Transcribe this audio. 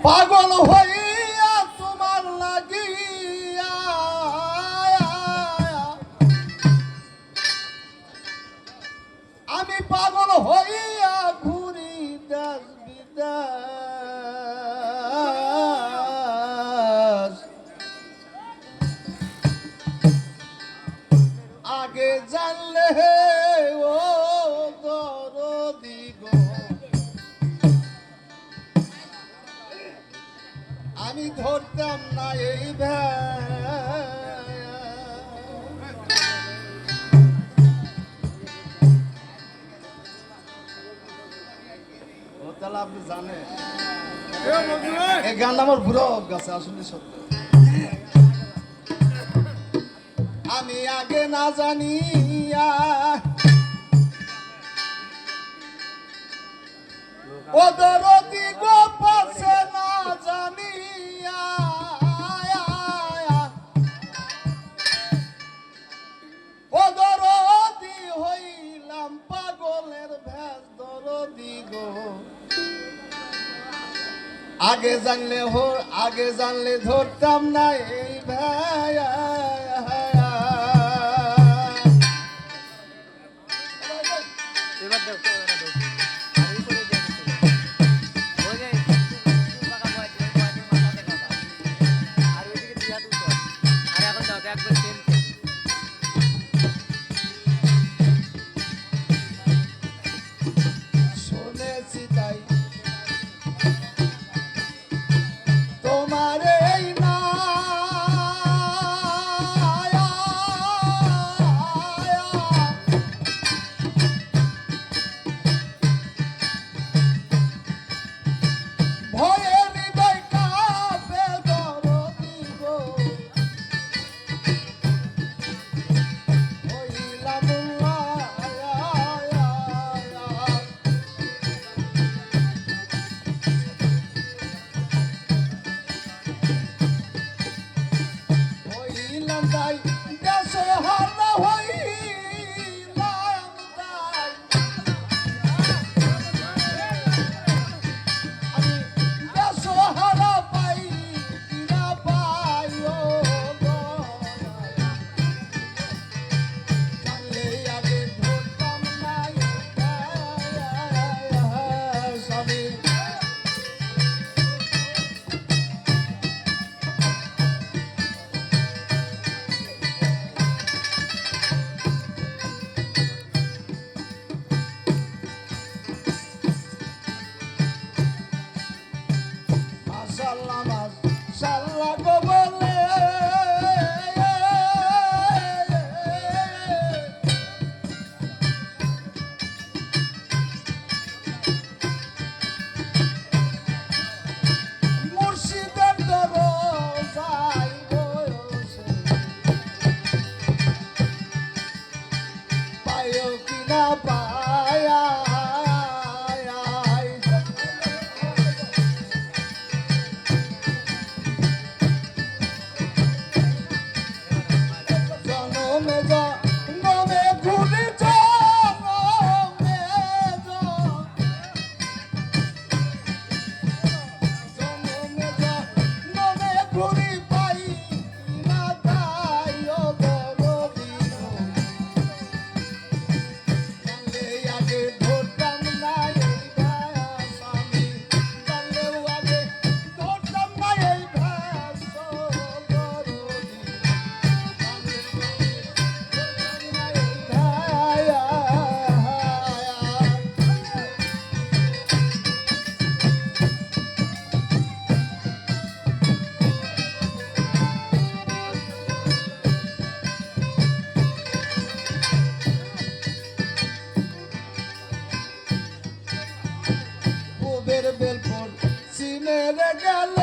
পাগল হইয়া তোমার লাগিয়া আমি পাগল হইয়া ঘুরি দেশ বিদেশ আগে জানলে ও দরদি গো আমি ধরতাম না এই তাহলে আপনি জানেন এই গানটা আমার বুড়ো গাছে আসলে সত্য আমি আগে না জানিয়া ও দরদি গো পাশে না জানিয়া ও দরদি হইলাম পাগলের ভেষ দরদি গো আগে জানলে ধরতাম না এই ভাইয়া শুনেছি তাই তোমার এই না ভয়ে হৃদয় কাঁপে দরদি গো হইলাম হইলাম তাই দেশে হারা হইলাম তাই আমি দেশে হারা পাই কিনা পাই ও গো জানলে আগে ধরতাম না স্বামী মাশাআল্লাহ মাশাআল্লাহ গো বলে মুর্শিদের দরজায় বসে পায়ো কিনা পায়া জনমে জনমে ঘুরি জনমে জনমে ঘুরি পাই না তাই ও দরদি গো জানলে আগে ধরতাম না এই ভায়া স্বামী জানলেও আগে ধরতাম না এই ভাস দরদি পূবের বেলপুর সিনে গেল